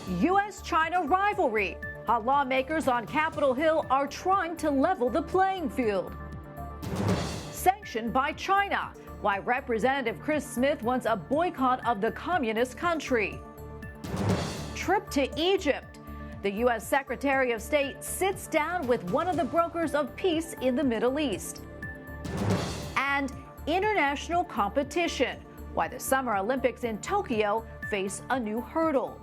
U.S.-China rivalry. How lawmakers on Capitol Hill are trying to level the playing field. Sanctioned by China. Why Representative Chris Smith wants a boycott of the communist country. Trip to Egypt. The U.S. Secretary of State sits down with one of the brokers of peace in the Middle East. And international competition. Why the Summer Olympics in Tokyo face a new hurdle.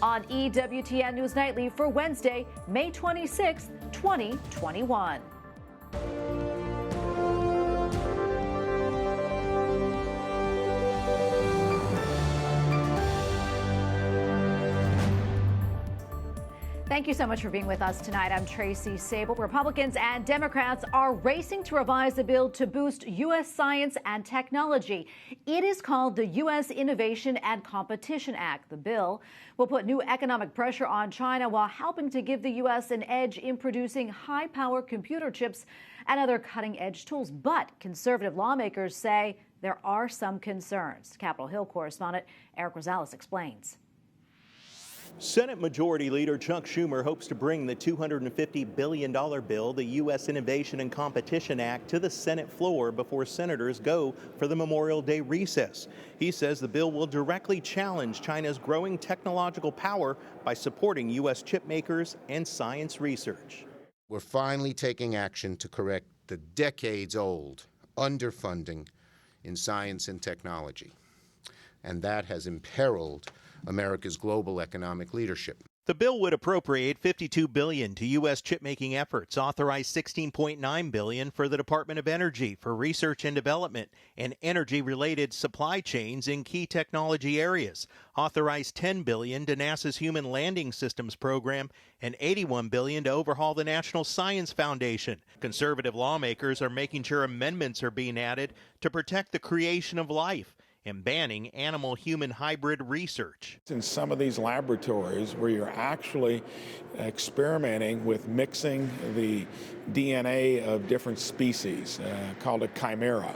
On EWTN News Nightly for Wednesday, May 26, 2021. Thank you so much for being with us tonight. I'm Tracy Sable. Republicans and Democrats are racing to revise the bill to boost U.S. science and technology. It is called the U.S. Innovation and Competition Act. The bill will put new economic pressure on China while helping to give the U.S. an edge in producing high-power computer chips and other cutting-edge tools. But conservative lawmakers say there are some concerns. Capitol Hill correspondent Eric Rosales explains. Senate Majority Leader Chuck Schumer hopes to bring the $250 billion bill, the U.S. Innovation and Competition Act, to the Senate floor before senators go for the Memorial Day recess. He says the bill will directly challenge China's growing technological power by supporting U.S. chip makers and science research. We're finally taking action to correct the decades-old underfunding in science and technology, and that has imperiled America's global economic leadership. The bill would appropriate $52 billion to U.S. chip-making efforts, authorize $16.9 billion for the Department of Energy for research and development and energy-related supply chains in key technology areas, authorize $10 billion to NASA's Human Landing Systems program, and $81 billion to overhaul the National Science Foundation. Conservative lawmakers are making sure amendments are being added to protect the creation of life and banning animal-human hybrid research. In some of these laboratories where you're actually experimenting with mixing the DNA of different species, called a chimera,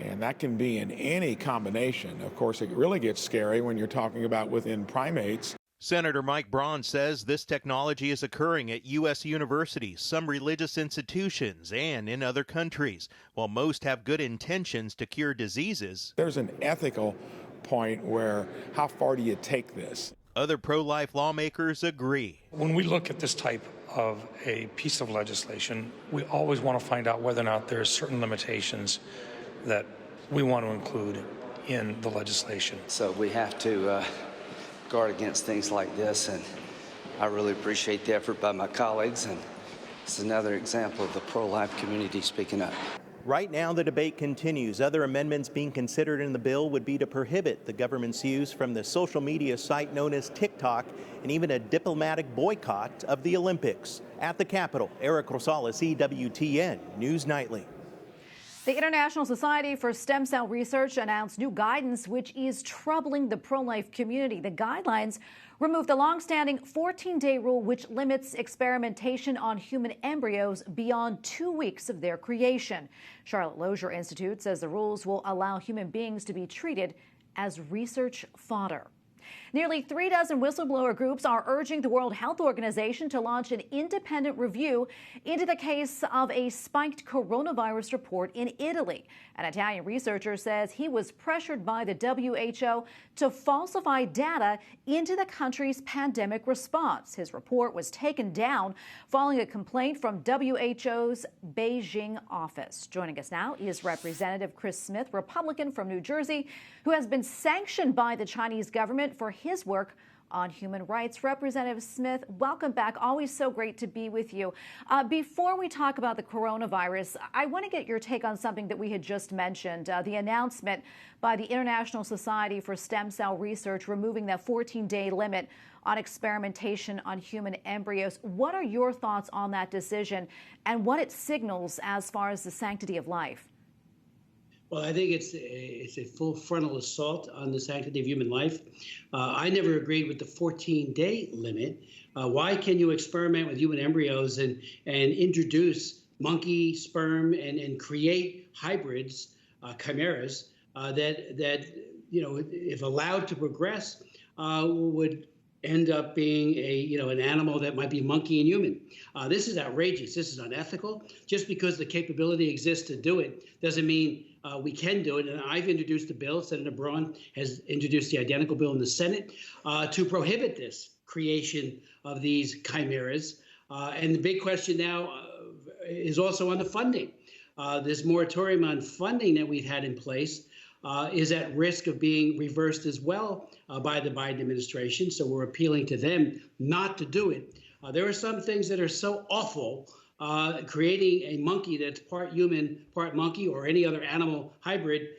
and that can be in any combination. Of course, it really gets scary when you're talking about within primates. Senator Mike Braun says this technology is occurring at U.S. universities, some religious institutions, and in other countries. While most have good intentions to cure diseases, there's an ethical point where how far do you take this? Other pro-life lawmakers agree. When we look at this type of a piece of legislation, we always want to find out whether or not there are certain limitations that we want to include in the legislation. So we have to guard against things like this, and I really appreciate the effort by my colleagues, and it's another example of the pro-life community speaking up. Right now, the debate continues. Other amendments being considered in the bill would be to prohibit the government's use from the social media site known as TikTok, and even a diplomatic boycott of the Olympics. At the Capitol, Eric Rosales, EWTN News Nightly. The International Society for Stem Cell Research announced new guidance which is troubling the pro-life community. The guidelines remove the long-standing 14-day rule which limits experimentation on human embryos beyond 2 weeks of their creation. Charlotte Lozier Institute says the rules will allow human beings to be treated as research fodder. Nearly 36 whistleblower groups are urging the World Health Organization to launch an independent review into the case of a spiked coronavirus report in Italy. An Italian researcher says he was pressured by the WHO to falsify data into the country's pandemic response. His report was taken down following a complaint from WHO's Beijing office. Joining us now is Representative Chris Smith, Republican from New Jersey, who has been sanctioned by the Chinese government for his work on human rights. Representative Smith, welcome back. Always so great to be with you. Before we talk about the coronavirus, I want to get your take on something that we had just mentioned, the announcement by the International Society for Stem Cell Research removing that 14-day limit on experimentation on human embryos. What are your thoughts on that decision and what it signals as far as the sanctity of life? Well, I think it's a full frontal assault on the sanctity of human life. I never agreed with the 14-day limit. Why can you experiment with human embryos and introduce monkey sperm and create hybrids, chimeras, that if allowed to progress, would end up being an animal that might be monkey and human. This is outrageous. This is unethical. Just because the capability exists to do it doesn't mean we can do it. And I've introduced a bill. Senator Braun has introduced the identical bill in the Senate to prohibit this creation of these chimeras. And the big question now is also on the funding. This moratorium on funding that we've had in place is at risk of being reversed as well by the Biden administration. So we're appealing to them not to do it. There are some things that are so awful. Creating a monkey that's part human, part monkey, or any other animal hybrid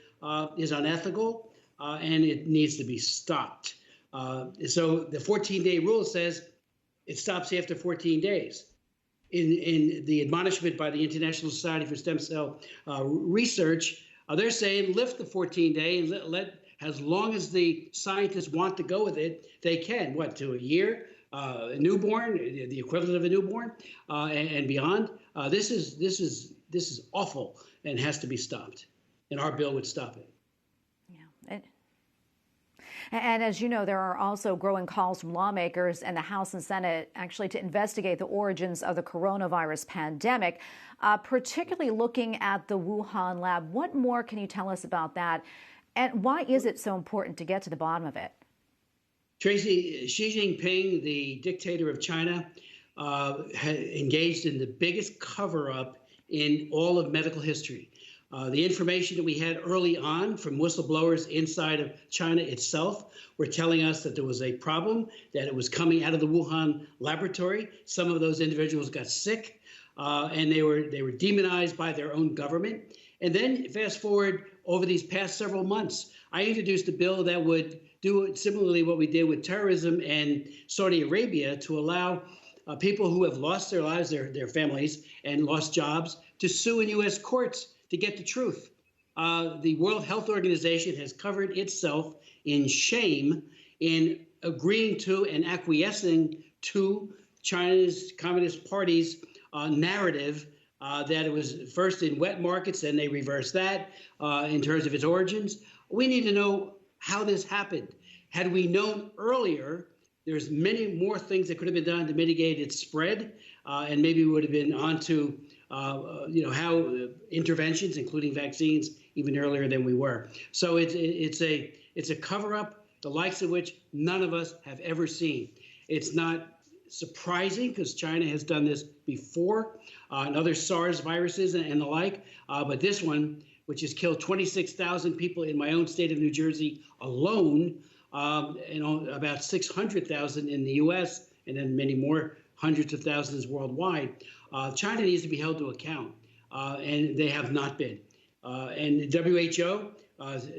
is unethical, and it needs to be stopped. So the 14-day rule says it stops after 14 days. In the admonishment by the International Society for Stem Cell Research, they're saying lift the 14-day and let as long as the scientists want to go with it, they can. What, to a year? A newborn, the equivalent of a newborn, and beyond. This is awful and has to be stopped. And our bill would stop it. Yeah. And as you know, there are also growing calls from lawmakers and the House and Senate actually to investigate the origins of the coronavirus pandemic, particularly looking at the Wuhan lab. What more can you tell us about that? And why is it so important to get to the bottom of it? Tracy, Xi Jinping, the dictator of China, engaged in the biggest cover-up in all of medical history. The information that we had early on from whistleblowers inside of China itself were telling us that there was a problem, that it was coming out of the Wuhan laboratory. Some of those individuals got sick, and they were demonized by their own government. And then fast forward over these past several months, I introduced a bill that would do similarly what we did with terrorism and Saudi Arabia to allow people who have lost their lives, their families, and lost jobs to sue in U.S. courts to get the truth. The World Health Organization has covered itself in shame in agreeing to and acquiescing to China's Communist Party's narrative that it was first in wet markets, and they reversed that in terms of its origins. We need to know how this happened. Had we known earlier, there's many more things that could have been done to mitigate its spread, and maybe we would have been on to how interventions, including vaccines, even earlier than we were. So it's a cover-up, the likes of which none of us have ever seen. It's not surprising because China has done this before, and other SARS viruses and the like. But this one, which has killed 26,000 people in my own state of New Jersey alone, and about 600,000 in the U.S., and then many more hundreds of thousands worldwide. China needs to be held to account, and they have not been. And the WHO,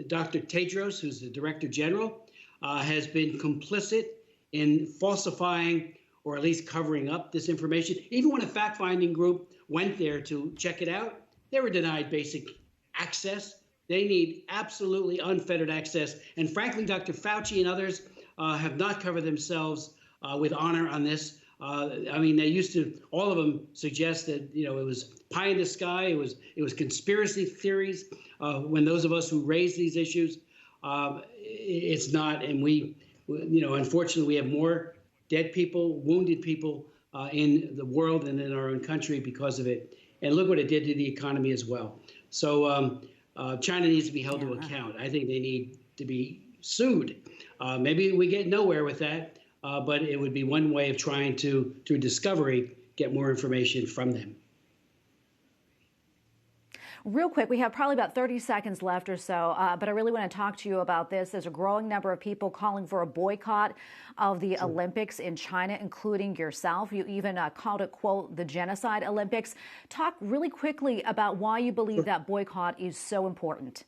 Dr. Tedros, who's the Director General, has been complicit in falsifying or at least covering up this information. Even when a fact-finding group went there to check it out, they were denied basic access. They need absolutely unfettered access. And frankly, Dr. Fauci and others have not covered themselves with honor on this. I mean, they used to, all of them suggest that, it was pie in the sky. It was conspiracy theories. When those of us who raise these issues, it's not. And we, unfortunately, we have more dead people, wounded people in the world and in our own country because of it. And look what it did to the economy as well. So China needs to be held to account. I think they need to be sued. Maybe we get nowhere with that. But it would be one way of trying to, through discovery, get more information from them. Real quick, we have probably about 30 seconds left or so, but I really want to talk to you about this. There's a growing number of people calling for a boycott of the Olympics in China, including yourself. You even called it, quote, the genocide Olympics. Talk really quickly about why you believe that boycott is so important.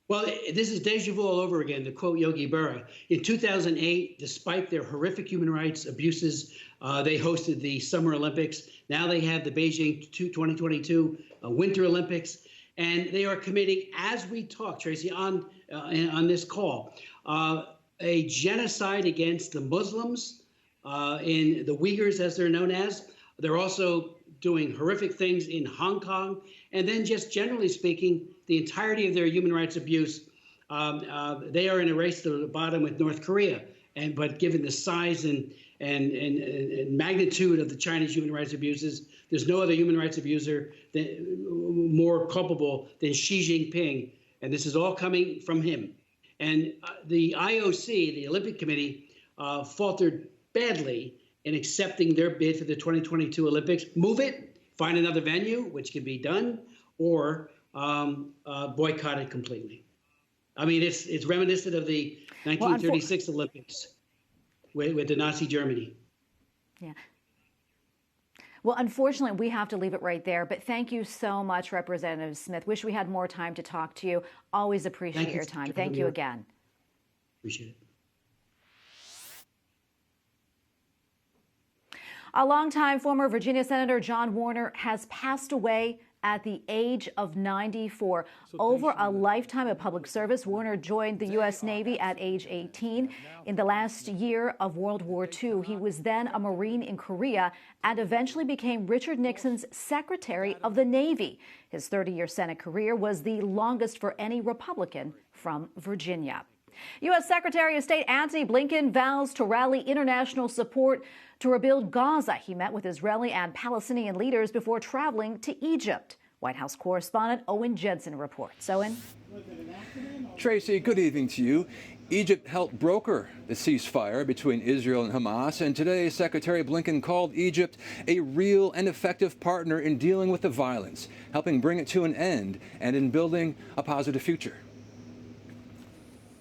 Well, this is deja vu all over again, to quote Yogi Berra. In 2008, despite their horrific human rights abuses, they hosted the Summer Olympics. Now they have the Beijing 2022 Winter Olympics. And they are committing, as we talk, Tracy, on this call, a genocide against the Muslims in the Uyghurs, as they're known as. They're also doing horrific things in Hong Kong. And then just generally speaking, the entirety of their human rights abuse, they are in a race to the bottom with North Korea. but given the size and magnitude of the Chinese human rights abuses, there's no other human rights abuser more culpable than Xi Jinping, and this is all coming from him. And the IOC, the Olympic Committee, faltered badly in accepting their bid for the 2022 Olympics. Move it, find another venue, which can be done, or boycott it completely. I mean, it's reminiscent of the 1936 Olympics with the Nazi Germany. Yeah. Well, unfortunately, we have to leave it right there. But thank you so much, Representative Smith. Wish we had more time to talk to you. Always appreciate your time. Thank you again. Appreciate it. A longtime former Virginia Senator John Warner has passed away at the age of 94. Over a lifetime of public service, Warner joined the U.S. Navy at age 18. In the last year of World War II, he was then a Marine in Korea and eventually became Richard Nixon's Secretary of the Navy. His 30-year Senate career was the longest for any Republican from Virginia. U.S. Secretary of State Antony Blinken vows to rally international support to rebuild Gaza. He met with Israeli and Palestinian leaders before traveling to Egypt. White House correspondent Owen Jensen reports. Owen? Tracy, good evening to you. Egypt helped broker the ceasefire between Israel and Hamas, and today Secretary Blinken called Egypt a real and effective partner in dealing with the violence, helping bring it to an end and in building a positive future.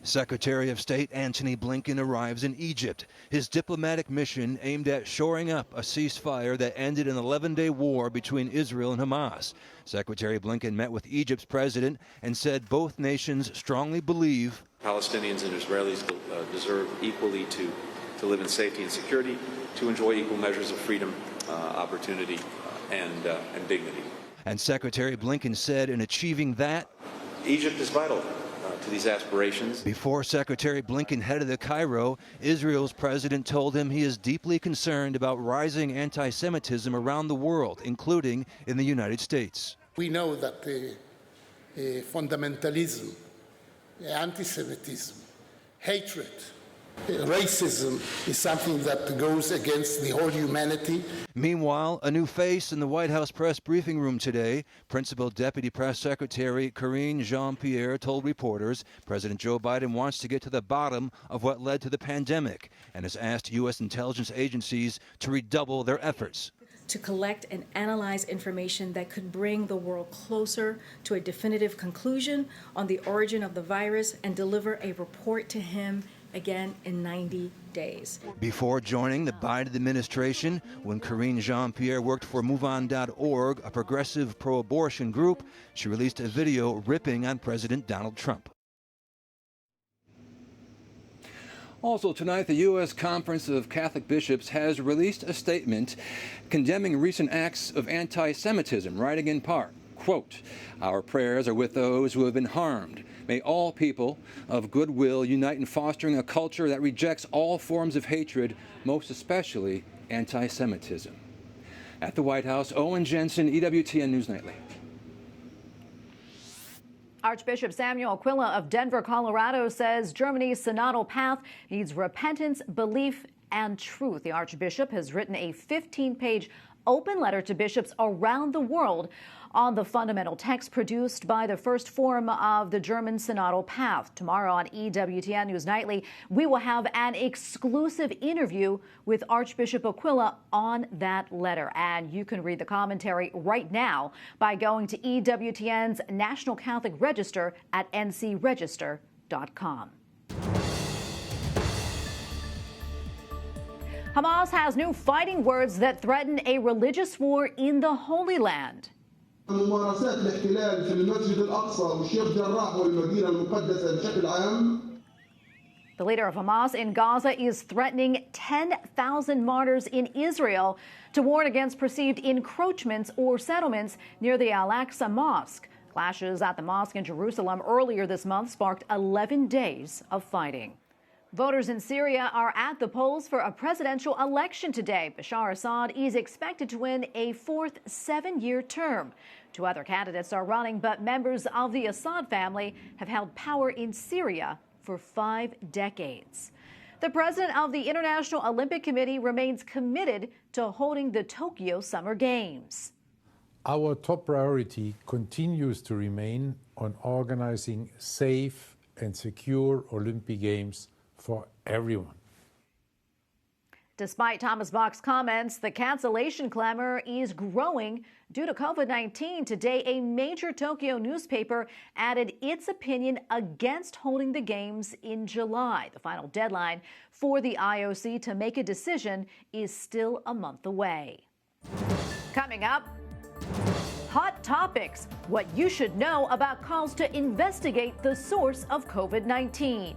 Secretary of State Antony Blinken arrives in Egypt. His diplomatic mission aimed at shoring up a ceasefire that ended an 11-day war between Israel and Hamas. Secretary Blinken met with Egypt's president and said both nations strongly believe Palestinians and Israelis deserve equally to live in safety and security, to enjoy equal measures of freedom, opportunity, and dignity. And Secretary Blinken said in achieving that, Egypt is vital to these aspirations. Before Secretary Blinken headed to Cairo, Israel's president told him he is deeply concerned about rising anti-Semitism around the world, including in the United States. We know that fundamentalism, anti-Semitism, hatred, racism is something that goes against the whole humanity. Meanwhile, a new face in the White House press briefing room today. Principal Deputy Press Secretary Karine Jean-Pierre told reporters President Joe Biden wants to get to the bottom of what led to the pandemic and has asked U.S. intelligence agencies to redouble their efforts to collect and analyze information that could bring the world closer to a definitive conclusion on the origin of the virus and deliver a report to him again in 90 days. Before joining the Biden administration, when Karine Jean-Pierre worked for MoveOn.org, a progressive pro-abortion group, she released a video ripping on President Donald Trump. Also tonight, the U.S. Conference of Catholic Bishops has released a statement condemning recent acts of anti-Semitism, writing in part, quote, "Our prayers are with those who have been harmed. May all people of goodwill unite in fostering a culture that rejects all forms of hatred, most especially anti-Semitism." At the White House, Owen Jensen, EWTN News Nightly. Archbishop Samuel Aquila of Denver, Colorado says Germany's synodal path needs repentance, belief, and truth. The Archbishop has written a 15-page open letter to bishops around the world on the fundamental text produced by the First Forum of the German Synodal Path. Tomorrow on EWTN News Nightly, we will have an exclusive interview with Archbishop Aquila on that letter. And you can read the commentary right now by going to EWTN's National Catholic Register at ncregister.com. Hamas has new fighting words that threaten a religious war in the Holy Land. ممارسات الاحتلال في المسجد الأقصى والشيخ جراح والمدينة المقدسة بشكل عام. The leader of Hamas in Gaza is threatening 10,000 martyrs in Israel to warn against perceived encroachments or settlements near the Al-Aqsa Mosque. Clashes at the mosque in Jerusalem earlier this month sparked 11 days of fighting. Voters in Syria are at the polls for a presidential election today. Bashar Assad is expected to win a fourth 7-year term. Two other candidates are running, but members of the Assad family have held power in Syria for 5 decades. The president of the International Olympic Committee remains committed to holding the Tokyo Summer Games. Our top priority continues to remain on organizing safe and secure Olympic Games for everyone. Despite Thomas Bach's comments, the cancellation clamor is growing due to COVID-19. Today, a major Tokyo newspaper added its opinion against holding the Games in July. The final deadline for the IOC to make a decision is still a month away. Coming up, hot topics, what you should know about calls to investigate the source of COVID-19.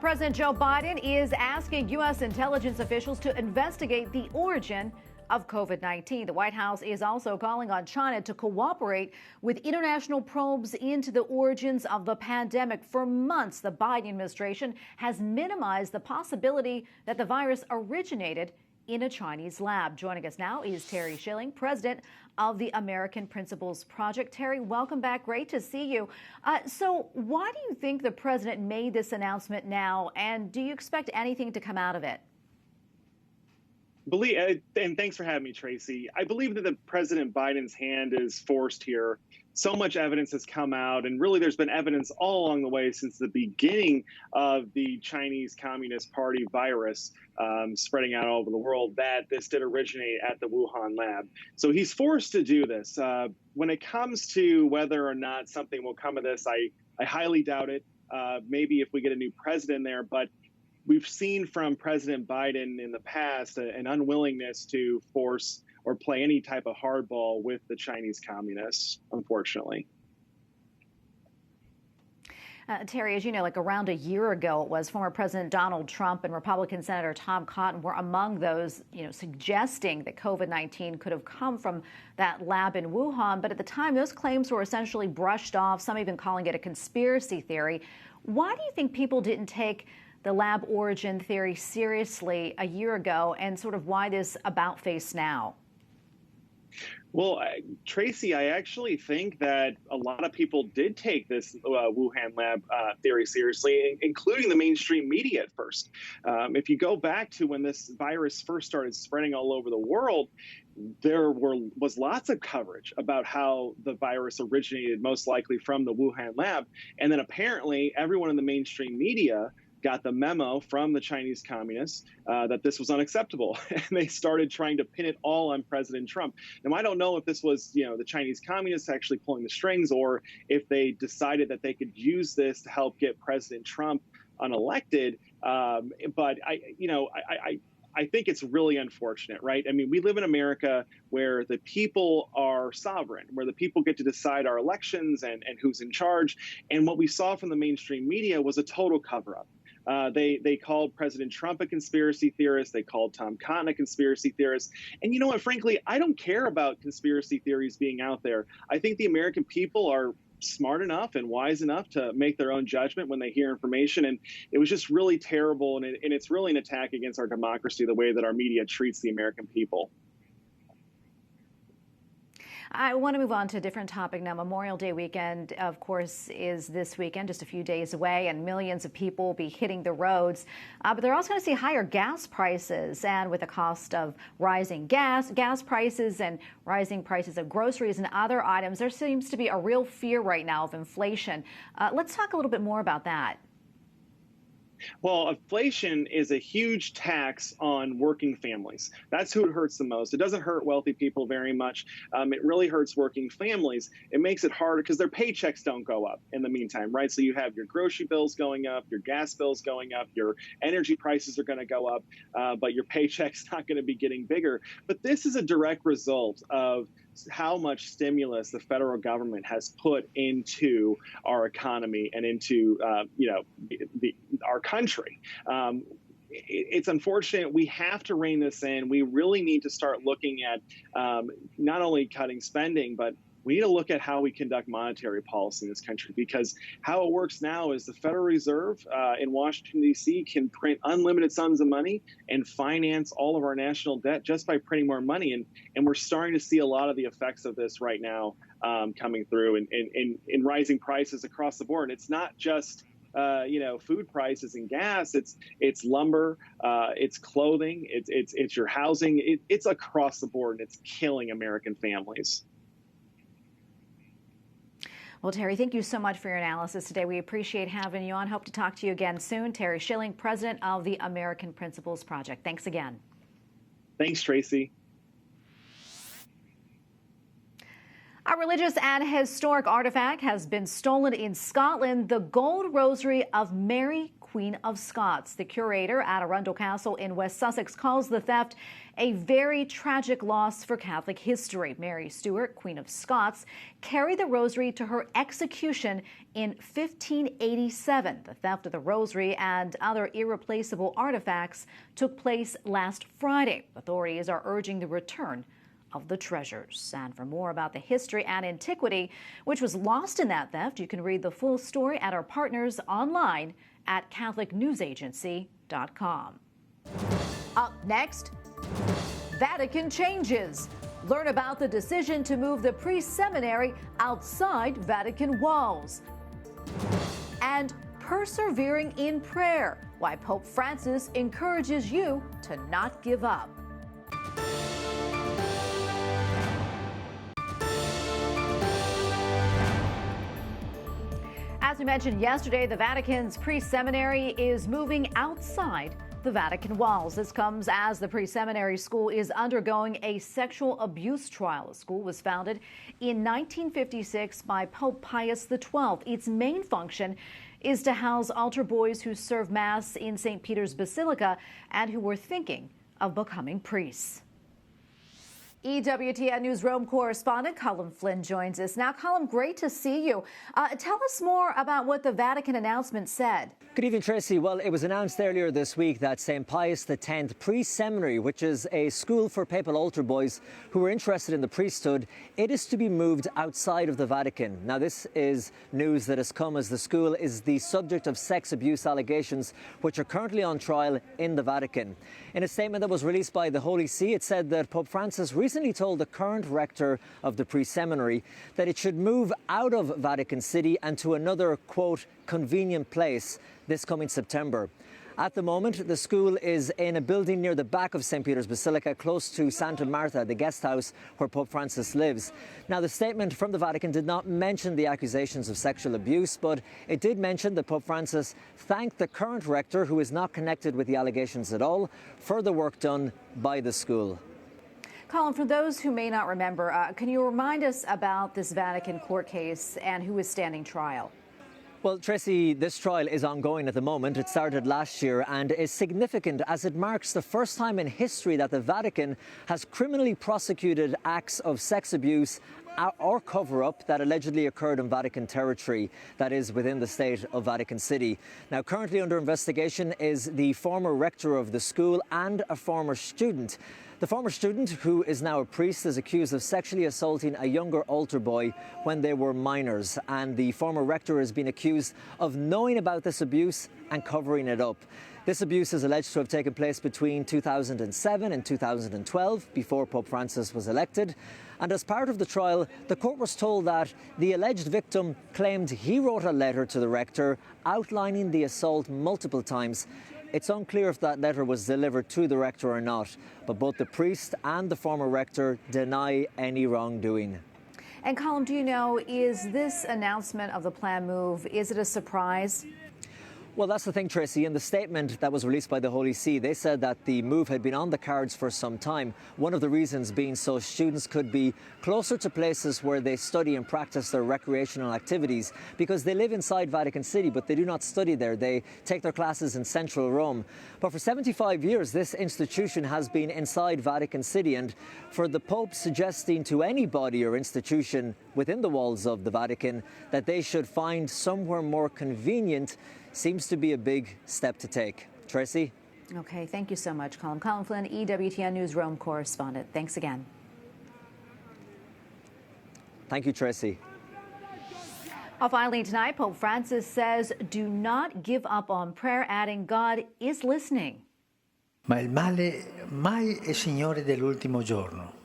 President Joe Biden is asking U.S. intelligence officials to investigate the origin of COVID-19. The White House is also calling on China to cooperate with international probes into the origins of the pandemic. For months, the Biden administration has minimized the possibility that the virus originated in a Chinese lab. Joining us now is Terry Schilling, president of the American Principles Project. Terry, welcome back. Great to see you. So why do you think the president made this announcement now, and do you expect anything to come out of it? And thanks for having me, Tracy. I believe that the President Biden's hand is forced here. So much evidence has come out, and really there's been evidence all along the way since the beginning of the Chinese Communist Party virus spreading out all over the world that this did originate at the Wuhan lab. So he's forced to do this. When it comes to whether or not something will come of this, I highly doubt it. Maybe if we get a new president there, but we've seen from President Biden in the past an unwillingness to force or play any type of hardball with the Chinese communists, unfortunately. Terry, as you know, like around a year ago, it was former President Donald Trump and Republican Senator Tom Cotton were among those, suggesting that COVID-19 could have come from that lab in Wuhan. But at the time, those claims were essentially brushed off, some even calling it a conspiracy theory. Why do you think people didn't take the lab origin theory seriously a year ago, and sort of why this about face now? Well, Tracy, I actually think that a lot of people did take this Wuhan lab theory seriously, including the mainstream media at first. If you go back to when this virus first started spreading all over the world, there was lots of coverage about how the virus originated most likely from the Wuhan lab. And then apparently everyone in the mainstream media got the memo from the Chinese communists that this was unacceptable. And they started trying to pin it all on President Trump. Now, I don't know if this was, the Chinese communists actually pulling the strings, or if they decided that they could use this to help get President Trump unelected. But I think it's really unfortunate, right? I mean, we live in America where the people are sovereign, where the people get to decide our elections and who's in charge. And what we saw from the mainstream media was a total cover-up. They called President Trump a conspiracy theorist. They called Tom Cotton a conspiracy theorist. And you know what, frankly, I don't care about conspiracy theories being out there. I think the American people are smart enough and wise enough to make their own judgment when they hear information. And it was just really terrible. And it's really an attack against our democracy, the way that our media treats the American people. I want to move on to a different topic now. Memorial Day weekend, of course, is this weekend, just a few days away, and millions of people will be hitting the roads. But they're also going to see higher gas prices, and with the cost of rising gas prices and rising prices of groceries and other items, there seems to be a real fear right now of inflation. Let's talk a little bit more about that. Well, inflation is a huge tax on working families. That's who it hurts the most. It doesn't hurt wealthy people very much. It really hurts working families. It makes it harder because their paychecks don't go up in the meantime, right? So you have your grocery bills going up, your gas bills going up, your energy prices are going to go up, but your paycheck's not going to be getting bigger. But this is a direct result of how much stimulus the federal government has put into our economy and into our country. It's unfortunate. We have to rein this in. We really need to start looking at not only cutting spending, but we need to look at how we conduct monetary policy in this country, because how it works now is the Federal Reserve in Washington, D.C. can print unlimited sums of money and finance all of our national debt just by printing more money. And we're starting to see a lot of the effects of this right now coming through in rising prices across the board. It's not just food prices and gas. It's lumber, it's clothing, it's your housing. It's across the board, and it's killing American families. Well, Terry, thank you so much for your analysis today. We appreciate having you on. Hope to talk to you again soon. Terry Schilling, president of the American Principles Project. Thanks again. Thanks, Tracy. A religious and historic artifact has been stolen in Scotland, the gold rosary of Mary, Queen of Scots. The curator at Arundel Castle in West Sussex calls the theft a very tragic loss for Catholic history. Mary Stuart, Queen of Scots, carried the rosary to her execution in 1587. The theft of the rosary and other irreplaceable artifacts took place last Friday. Authorities are urging the return of the treasures. And for more about the history and antiquity which was lost in that theft, you can read the full story at our partners online at CatholicNewsAgency.com. Up next, Vatican changes. Learn about the decision to move the priest seminary outside Vatican walls. And persevering in prayer, why Pope Francis encourages you to not give up. As we mentioned yesterday, the Vatican's priest seminary is moving outside the Vatican walls. This comes as the pre-seminary school is undergoing a sexual abuse trial. The school was founded in 1956 by Pope Pius XII. Its main function is to house altar boys who serve Mass in St. Peter's Basilica and who were thinking of becoming priests. EWTN Newsroom correspondent Colin Flynn joins us now. Colin, great to see you. Tell us more about what the Vatican announcement said. Good evening, Tracy. Well, it was announced earlier this week that St. Pius X Priest Seminary, which is a school for papal altar boys who are interested in the priesthood, it is to be moved outside of the Vatican. Now, this is news that has come as the school is the subject of sex abuse allegations, which are currently on trial in the Vatican. In a statement that was released by the Holy See, it said that Pope Francis recently told the current rector of the priest seminary that it should move out of Vatican City and to another, quote, convenient place this coming September. At the moment, the school is in a building near the back of St. Peter's Basilica, close to Santa Marta, the guest house where Pope Francis lives. Now, the statement from the Vatican did not mention the accusations of sexual abuse, but it did mention that Pope Francis thanked the current rector, who is not connected with the allegations at all, for the work done by the school. Colin, for those who may not remember, can you remind us about this Vatican court case and who is standing trial? Well, Tracy, this trial is ongoing at the moment. It started last year and is significant as it marks the first time in history that the Vatican has criminally prosecuted acts of sex abuse or cover-up that allegedly occurred in Vatican territory, that is within the state of Vatican City. Now, currently under investigation is the former rector of the school and a former student. The former student, who is now a priest, is accused of sexually assaulting a younger altar boy when they were minors. And the former rector has been accused of knowing about this abuse and covering it up. This abuse is alleged to have taken place between 2007 and 2012, before Pope Francis was elected. And as part of the trial, the court was told that the alleged victim claimed he wrote a letter to the rector outlining the assault multiple times. It's unclear if that letter was delivered to the rector or not, but both the priest and the former rector deny any wrongdoing. And Colin, do you know, is this announcement of the planned move, is it a surprise? Well, that's the thing, Tracy. In the statement that was released by the Holy See, they said that the move had been on the cards for some time. One of the reasons being so students could be closer to places where they study and practice their recreational activities, because they live inside Vatican City, but they do not study there. They take their classes in central Rome. But for 75 years, this institution has been inside Vatican City. And for the Pope suggesting to anybody or institution within the walls of the Vatican that they should find somewhere more convenient seems to be a big step to take. Tracy? Okay, thank you so much, Colin. Colin Flynn, EWTN Newsroom correspondent. Thanks again. Thank you, Tracy. Finally tonight, Pope Francis says, do not give up on prayer, adding God is listening. Ma il male mai è signore dell'ultimo giorno.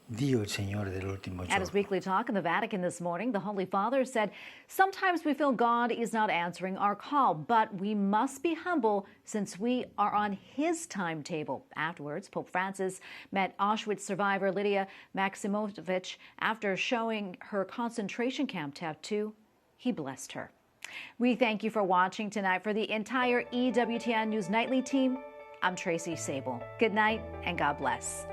Dio è il Signore dell'ultimo At giorno. his weekly talk in the Vatican this morning, the Holy Father said, sometimes we feel God is not answering our call, but we must be humble since we are on his timetable. Afterwards, Pope Francis met Auschwitz survivor Lydia Maximovich. After showing her concentration camp tattoo, he blessed her. We thank you for watching tonight. For the entire EWTN News Nightly team, I'm Tracy Sable. Good night and God bless.